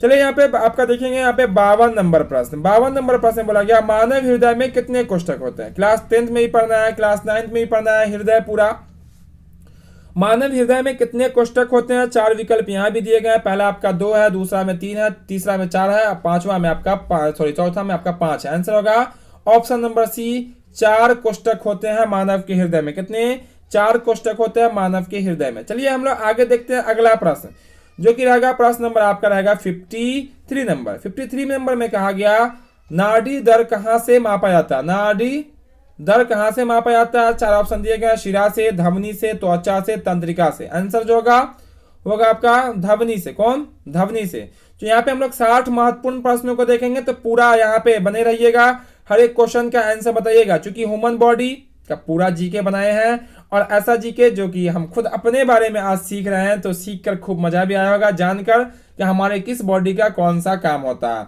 चलिए यहाँ पे आपका देखेंगे, यहाँ पे 52 नंबर प्रश्न। 52 नंबर प्रश्न बोला गया मानव हृदय में कितने कोष्ठक होते हैं? क्लास 10th में ही पढ़ना है, क्लास 9th में ही पढ़ना है हृदय पूरा। मानव हृदय में कितने कोष्ठक होते हैं? 4 विकल्प यहाँ भी दिए गए हैं। पहला आपका 2 है, दूसरा में 3 है, तीसरा में 4 है, चौथा में आपका 5 है। आंसर होगा ऑप्शन नंबर सी, 4 कोष्ठक होते हैं मानव के हृदय में। कितने? 4 कोष्ठक होते हैं मानव के हृदय में। चलिए हम लोग आगे देखते हैं अगला प्रश्न, जो कि रहेगा प्रश्न नंबर आपका रहेगा 53 नंबर। 53 नंबर में कहा गया नाड़ी दर कहां से मापा जाता है? नाड़ी दर कहां से मापा जाता है? 4 ऑप्शन दिए गए, शिरा से, धमनी से, त्वचा से, तंत्रिका से। आंसर जो होगा आपका धमनी से। कौन? धमनी से। तो यहाँ पे हम लोग 60 महत्वपूर्ण प्रश्नों को देखेंगे, तो पूरा यहाँ पे बने रहिएगा, हर एक क्वेश्चन का आंसर बताइएगा। क्योंकि ह्यूमन बॉडी का पूरा जीके बनाए हैं, और ऐसा जीके जो कि हम खुद अपने बारे में आज सीख रहे हैं, तो सीख कर खूब मजा भी आया होगा जानकर कि हमारे किस बॉडी का कौन सा काम होता है।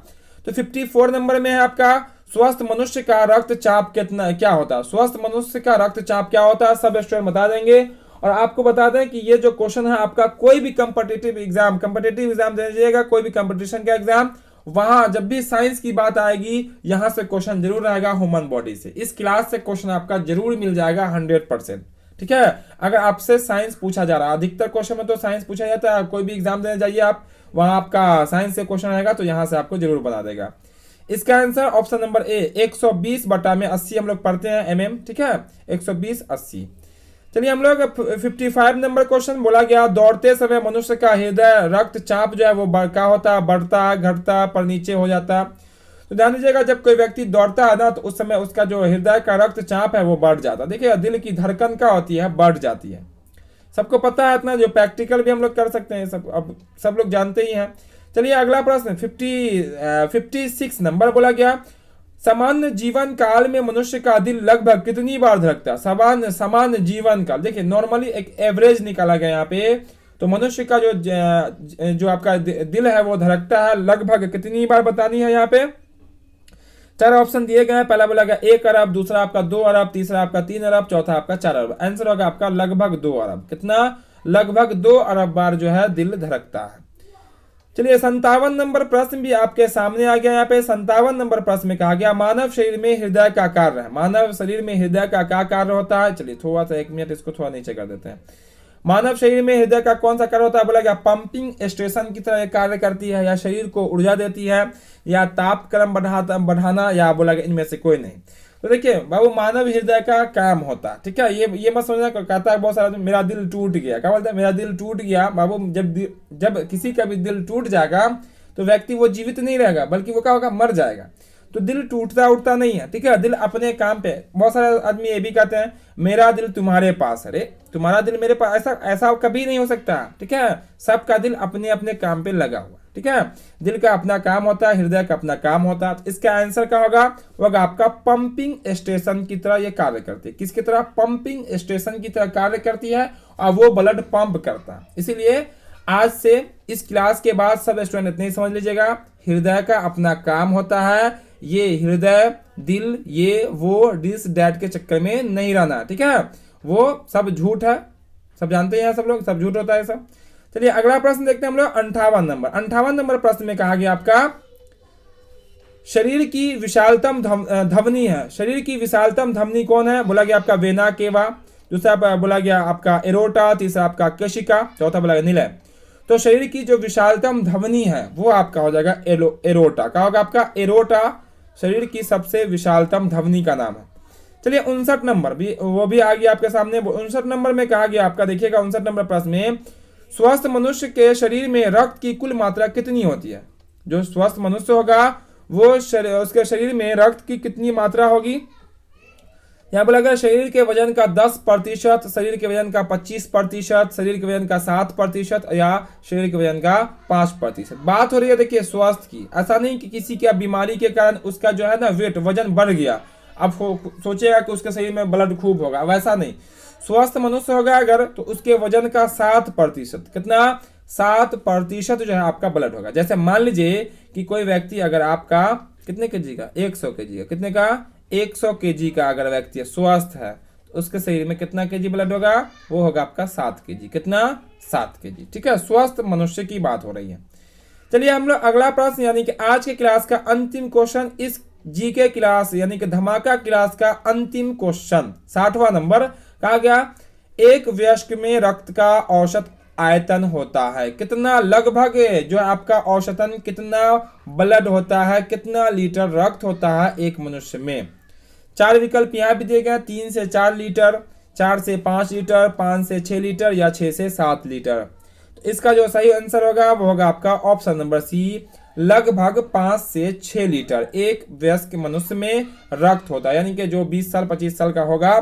तो 54 नंबर में है आपका स्वस्थ मनुष्य का रक्तचाप क्या होता है? स्वस्थ मनुष्य का रक्तचाप क्या होता है? सब स्टूडेंट बता देंगे। और आपको बता दें कि ये जो क्वेश्चन है आपका कोई भी कॉम्पिटिटिव एग्जाम दे दीजिएगा, कोई भी कंपटीशन का एग्जाम, वहां जब भी साइंस की बात आएगी यहां से क्वेश्चन जरूर रहेगा ह्यूमन बॉडी से। इस क्लास से क्वेश्चन आपका जरूर मिल जाएगा 100%, ठीक है। अगर आपसे साइंस पूछा जा रहा है, अधिकतर क्वेश्चन में तो साइंस पूछा जाता है, कोई भी एग्जाम देने जाइए आप, वहां आपका साइंस से क्वेश्चन आएगा, तो यहां से आपको जरूर बता देगा। इसका आंसर ऑप्शन नंबर ए, 120/80 हम लोग पढ़ते हैं mm, ठीक है, 120/80। चलिए हम लोग 55 नंबर क्वेश्चन बोला गया दौड़ते समय मनुष्य का हृदय रक्तचाप जो है वो क्या होता है? बढ़ता, घटता, पर नीचे हो जाता। तो ध्यान दीजिएगा, जब कोई व्यक्ति दौड़ता है ना, तो उस समय उसका जो हृदय का रक्तचाप है वो बढ़ जाता है। देखिए दिल की धड़कन क्या होती है? बढ़ जाती है। सबको पता है इतना, जो प्रैक्टिकल भी हम लोग कर सकते हैं, सब लोग जानते ही हैं। चलिए अगला प्रश्न 56 नंबर बोला गया सामान्य जीवन काल में मनुष्य का दिल लगभग कितनी बार धड़कता है? सामान्य जीवन काल, देखिए नॉर्मली एक एवरेज निकाला गया यहाँ पे, तो मनुष्य का जो आपका दिल है वो धड़कता है लगभग कितनी बार बतानी है। यहाँ पे 4 ऑप्शन दिए गए हैं। पहला बोला गया 1 अरब, दूसरा आपका 2 अरब, तीसरा आपका 3 अरब, चौथा आपका 4 अरब। आंसर होगा आपका लगभग 2 अरब। कितना? लगभग 2 अरब बार जो है दिल धड़कता है। चलिए 57 नंबर प्रश्न भी आपके सामने आ गया। यहाँ पे 57 नंबर प्रश्न में कहा गया मानव शरीर में हृदय का कार्य है। मानव शरीर में हृदय का क्या कार्य होता है? चलिए थोड़ा सा 1 मिनट इसको थोड़ा नीचे कर देते हैं। मानव शरीर में हृदय का कौन सा कार्य होता है? बोला गया पंपिंग स्टेशन की तरह कार्य करती है, या शरीर को ऊर्जा देती है, या तापक्रम बढ़ाना, या बोला गया इनमें से कोई नहीं। तो देखिए बाबू, मानव हृदय का काम होता है, ठीक है। ये मत समझना कहता है बहुत सारा मेरा दिल टूट गया। क्या बोलता है? मेरा दिल टूट गया। बाबू जब किसी का भी दिल टूट जाएगा तो व्यक्ति वो जीवित नहीं रहेगा, बल्कि वो क्या होगा? मर जाएगा। तो दिल टूटता उठता नहीं है, ठीक है। दिल अपने काम पे। बहुत सारे आदमी ये भी कहते हैं मेरा दिल तुम्हारे पास। अरे तुम्हारा दिल मेरे पास, ऐसा कभी नहीं हो सकता, ठीक है। सबका दिल अपने अपने काम पे लगा हुआ, ठीक है। दिल का अपना काम होता है, हृदय का अपना काम होता है। तो इसका आंसर क्या होगा आपका पंपिंग स्टेशन की तरह ये कार्य करती है। किसकी तरह? पंपिंग स्टेशन की तरह कार्य करती है, और वो ब्लड पंप करता है। इसीलिए आज से इस क्लास के बाद सब स्टूडेंट इतने ही समझ लीजिएगा, हृदय का अपना काम होता है। ये हृदय, दिल, ये वो दिस डैट के चक्कर में नहीं रहना, ठीक है। वो सब झूठ है, सब जानते हैं सब लोग, सब झूठ होता है सब। चलिए अगला प्रश्न देखते हैं हम लोग 58 नंबर। 58 नंबर प्रश्न में कहा गया आपका शरीर की विशालतम धमनी है। शरीर की विशालतम धमनी कौन है? बोला गया आपका वेना केवा, दूसरा बोला गया आपका एरोटा, तीसरा आपका केशिका, चौथा बोला गया निलय। तो शरीर की जो विशालतम धमनी है वो आपका हो जाएगा एरोटा। क्या होगा आपका? एरोटा शरीर की सबसे विशालतम धमनी का नाम है। चलिए 59 नंबर भी वो भी आ गया आपके सामने। 59 नंबर में कहा गया आपका, देखिएगा 59 नंबर प्रश्न में स्वस्थ मनुष्य के शरीर में रक्त की कुल मात्रा कितनी होती है? जो स्वस्थ मनुष्य होगा वो उसके शरीर में रक्त की कितनी मात्रा होगी? यहाँ बोला गया शरीर के वजन का 10%, शरीर के वजन का 25%, शरीर के वजन का 7%, या शरीर के वजन का 5%। बात हो रही है देखिए स्वास्थ्य की। ऐसा नहीं कि किसी की बीमारी के कारण उसका जो है ना वेट, वजन बढ़ गया, अब सोचेगा कि उसके शरीर में ब्लड खूब होगा, वैसा नहीं। स्वस्थ मनुष्य होगा अगर तो उसके वजन का 7%, कितना? 7% जो है आपका ब्लड होगा। जैसे मान लीजिए कि कोई व्यक्ति अगर आपका कितने केजी का? 100 केजी का। कितने का? 100 केजी का अगर व्यक्ति स्वस्थ है तो उसके शरीर में कितना केजी ब्लड होगा? वो होगा आपका 7 केजी। कितना? 7 केजी, ठीक है। स्वस्थ मनुष्य की बात हो रही है। चलिए हम लोग अगला प्रश्न यानी कि आज के क्लास का अंतिम क्वेश्चन, इस जीके क्लास यानी कि धमाका क्लास का अंतिम क्वेश्चन 60वां नंबर। कहा गया एक वयस्क में रक्त का औसत आयतन होता है कितना? लगभग जो आपका औसतन कितना ब्लड होता है, कितना लीटर रक्त होता है एक मनुष्य में? 4 विकल्प यहाँ भी दिए गए, 3 से 4 लीटर, 4 से 5 लीटर, 5 से 6 लीटर, या 6 से 7 लीटर। तो इसका जो सही आंसर होगा वो होगा आपका ऑप्शन नंबर सी, लगभग 5 से 6 लीटर एक वयस्क मनुष्य में रक्त होता है। यानी कि जो 20 साल 25 साल का होगा,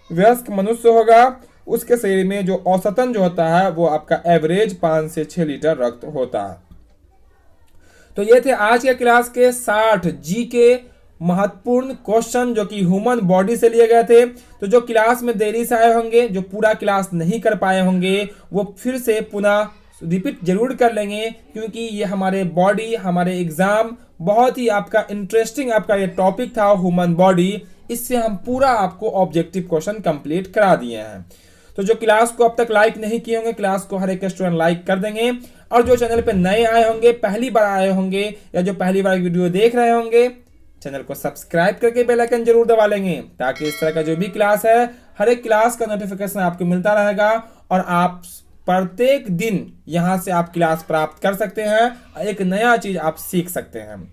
वयस्क मनुष्य होगा, उसके शरीर में जो औसतन जो होता है वो आपका एवरेज 5 से 6 लीटर रक्त होता है। तो ये थे आज के क्लास के 60 जी के महत्वपूर्ण क्वेश्चन जो कि ह्यूमन बॉडी से लिए गए थे। तो जो क्लास में देरी से आए होंगे, जो पूरा क्लास नहीं कर पाए होंगे, वो फिर से पुनः रिपीट जरूर कर लेंगे, क्योंकि ये हमारे बॉडी, हमारे एग्जाम बहुत ही आपका इंटरेस्टिंग आपका ये टॉपिक था ह्यूमन बॉडी। इससे हम पूरा आपको ऑब्जेक्टिव क्वेश्चन कंप्लीट करा दिए हैं। तो जो क्लास को अब तक लाइक नहीं किए होंगे, क्लास को हर एक स्टूडेंट लाइक कर देंगे। और जो चैनल पे नए आए होंगे, पहली बार आए होंगे, या जो पहली बार वीडियो देख रहे होंगे, चैनल को सब्सक्राइब करके बेल आइकन जरूर दबा लेंगे, ताकि इस तरह का जो भी क्लास है हर एक क्लास का नोटिफिकेशन आपको मिलता रहेगा और आप प्रत्येक दिन यहां से आप क्लास प्राप्त कर सकते हैं, एक नया चीज आप सीख सकते हैं।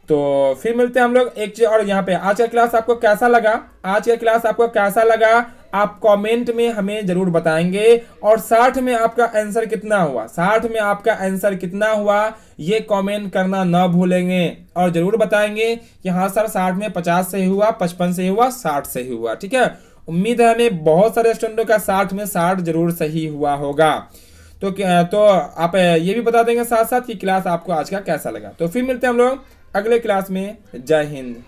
तो फिर मिलते हैं हम लोग एक चीज। और यहाँ पे आज का क्लास आपको कैसा लगा, आज का क्लास आपको कैसा लगा आप कमेंट में हमें जरूर बताएंगे। और 60 में आपका आंसर कितना हुआ, 60 में आपका आंसर कितना हुआ ये कमेंट करना ना भूलेंगे, और जरूर बताएंगे कि हाँ सर 60 में 50 से ही हुआ, 55 से ही हुआ, 60 से ही हुआ, ठीक है। उम्मीद है हमें बहुत सारे स्टूडेंटों का 60 में 60 जरूर सही हुआ होगा। तो आप ये भी बता देंगे साथ साथ कि क्लास आपको आज का कैसा लगा। तो फिर मिलते हैं हम लोग अगले क्लास में। जय हिंद।